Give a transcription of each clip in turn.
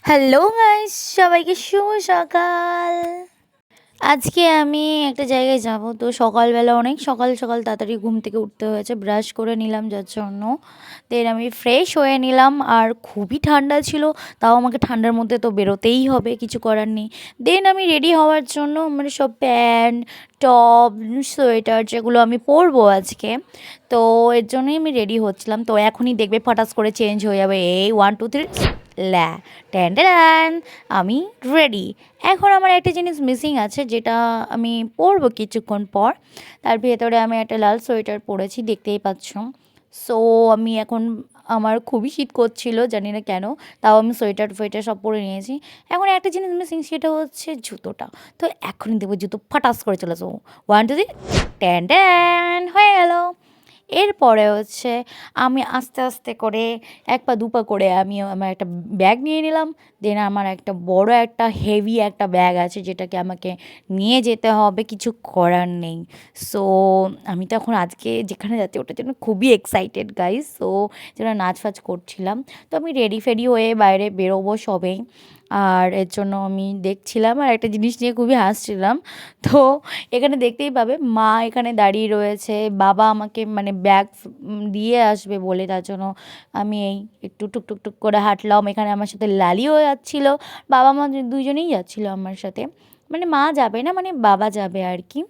Hello guys, সবাইকে শুভ সকাল। আজকে আমি একটা জায়গায় যাব, তো সকালবেলা অনেক সকাল সকাল তাড়াতাড়ি ঘুম থেকে উঠতে হয়েছে, ব্রাশ করে নিলাম যার জন্য। দেন আমি ফ্রেশ হয়ে নিলাম, আর খুবই ঠান্ডা ছিল, তাও আমাকে ঠান্ডার মধ্যে তো বেরোতেই হবে, কিছু করার নেই। দেন আমি রেডি হওয়ার জন্য মানে সব প্যান্ট, টপ, সোয়েটার যেগুলো আমি পরবো আজকে, তো এর জন্যই আমি রেডি হচ্ছিলাম। তো এখনই দেখবে ফটাস করে চেঞ্জ হয়ে যাবে, এই 1 2 3 ল্যা ট্যান ট্যান, আমি রেডি। এখন আমার একটা জিনিস মিসিং আছে, যেটা আমি পরবো কিছুক্ষণ পর। তার ভেতরে আমি একটা লাল সোয়েটার পরেছি, দেখতেই পাচ্ছ। সো আমি এখন, আমার খুবই শীত করছিল, জানি না কেন, তাও আমি সোয়েটার ফোয়েটার সব পরে নিয়েছি। এখন একটা জিনিস মিসিং, সেটা হচ্ছে জুতোটা। তো এখনই দেখবো জুতো ফাটাস করে চলে যাবো, 1 2 3 ট্যান ট্যান হয়ে গেল। এরপরে হচ্ছে আমি আস্তে আস্তে করে এক পা দু পা করে আমি আমার একটা ব্যাগ নিয়ে নিলাম। দেন আমার একটা বড় একটা হেভি একটা ব্যাগ আছে, যেটাকে আমাকে নিয়ে যেতে হবে, কিছু করার নেই। সো আমি তো এখন আজকে যেখানে যাচ্ছি ওটার জন্য খুবই এক্সাইটেড গাইস। সো যেন নাচ ফাচ করছিলাম, তো আমি রেডি ফেডি হয়ে বাইরে বেরোবো সবেই। আর এর জন্য আমি দেখছিলাম আর একটা জিনিস নিয়ে খুবই হাসছিলাম। তো এখানে দেখতেই পাবে মা এখানে দাঁড়িয়ে রয়েছে, বাবা আমাকে মানে ব্যাগ দিয়ে আসবে বলে, তার জন্য আমি এই একটু টুক টুক করে হাঁটলাম। এখানে আমার সাথে লালিও যাচ্ছিল, বাবা মা দুজনেই যাচ্ছিল আমার সাথে, মানে মা যাবে না, মানে বাবা যাবে আর কি।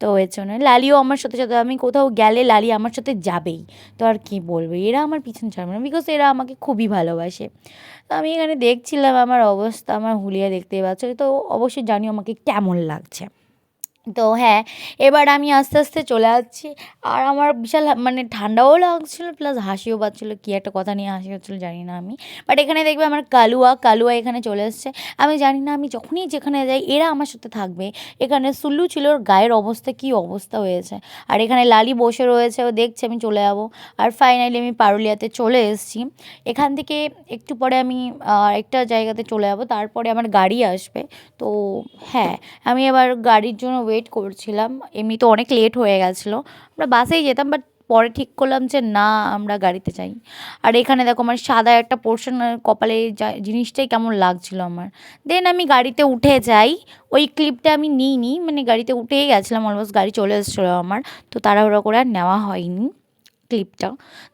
তো এর জন্য লালিও আমার সাথে সাথে, আমি কোথাও গেলে লালি আমার সাথে যাবেই। তো আর কি বলবো, এরা আমার পিছন ছাড়বে না, বিকজ এরা আমাকে খুবই ভালোবাসে। তো আমি এখানে দেখছিলাম আমার অবস্থা, আমার হুলিয়া দেখতেই পাচ্ছ, তো অবশ্যই জানিও আমাকে কেমন লাগছে। তো হ্যাঁ, এবার আমি আস্তে আস্তে চলে যাচ্ছি, আর আমার বিশাল মানে ঠান্ডাও লাগছিলো, প্লাস হাসিও পাচ্ছিলো। কী একটা কথা নিয়ে হাসি হচ্ছিলো জানি না আমি। বাট এখানে দেখবে আমার কালুয়া কালুয়া এখানে চলে এসছে। আমি জানি না, আমি যখনই যেখানে যাই এরা আমার সাথে থাকবে। এখানে সুল্লু ছিল, ওর গায়ের অবস্থা কী অবস্থা হয়েছে, আর এখানে লালি বসে রয়েছে, ও দেখছে আমি চলে যাবো। আর ফাইনালি আমি পারুলিয়াতে চলে এসেছি। এখান থেকে একটু পরে আমি একটা জায়গাতে চলে যাবো, তারপরে আমার গাড়ি আসবে। তো হ্যাঁ, আমি এবার গাড়ির জন্য ওয়েট করছিলাম। এমনি তো অনেক লেট হয়ে গেছিলো, আমরা বাসেই যেতাম, বাট পরে ঠিক করলাম যে না, আমরা গাড়িতে যাই। আর এখানে দেখো আমার সাদা একটা পোর্শন কপালে, জিনিসটাই কেমন লাগছিলো আমার। দেন আমি গাড়িতে উঠে যাই, ওই ক্লিপটা আমি নিইনি, মানে গাড়িতে উঠেই গেছিলাম, অলমোস্ট গাড়ি চলে এসেছিলো আমার, তো তাড়াহুড়ো করে আর নেওয়া হয়নি ক্লিপটা।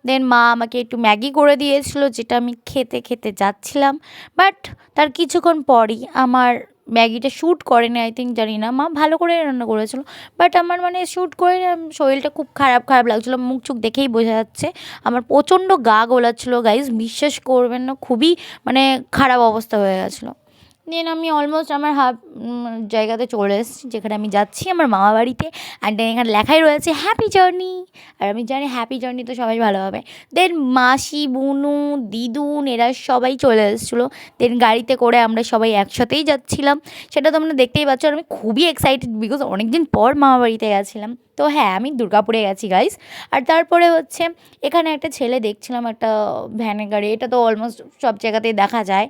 দেন মা আমাকে একটু ম্যাগি করে দিয়েছিলো, যেটা আমি খেতে খেতে যাচ্ছিলাম। বাট তার কিছুক্ষণ পরই আমার ম্যাগিটা শ্যুট করেনি, আই থিঙ্ক, জানি না, মা ভালো করে রান্না করেছিল, বাট আমার মানে শ্যুট করে শরীরটা খুব খারাপ খারাপ লাগছিলো, মুখ চোখ দেখেই বোঝা যাচ্ছে। আমার প্রচণ্ড গা গোলাচ্ছিলো গাইজ, বিশ্বাস করবেন না, খুবই মানে খারাপ অবস্থা হয়ে গেছিলো। দেন আমি অলমোস্ট আমার জায়গাতে চলে এসেছি, যেখানে আমি যাচ্ছি আমার মামা বাড়িতে। আর দেন এখানে লেখাই রয়েছে হ্যাপি জার্নি, আর আমি জানি হ্যাপি জার্নি তো সবাই ভালোভাবে। দেন মাসি, বুনু, দিদুন এরা সবাই চলে এসেছিলো। দেন গাড়িতে করে আমরা সবাই একসাথেই যাচ্ছিলাম, সেটা তোমরা দেখতেই পাচ্ছ। আর আমি খুবই এক্সাইটেড, বিকজ অনেকদিন পর মামা বাড়িতে গেছিলাম। তো হ্যাঁ, আমি দুর্গাপুরে গেছি গাইস। আর তারপরে হচ্ছে এখানে একটা ছেলে দেখছিলাম, একটা ভ্যানের গাড়ি, এটা তো অলমোস্ট সব জায়গাতেই দেখা যায়।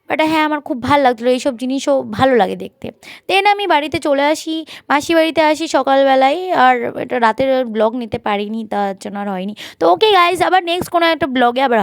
বাট হ্যাঁ, আমার খুব ভালো লাগছিলো, এইসব জিনিসও ভালো লাগে দেখতে। দেন আমি বাড়িতে চলে আসি, মাসি বাড়িতে আসি সকালবেলায়। আর এটা রাতের ব্লগ নিতে পারিনি, তার জন্য আর হয়নি। তো ওকে গাইজ, আবার নেক্সট কোনো একটা ব্লগে আবার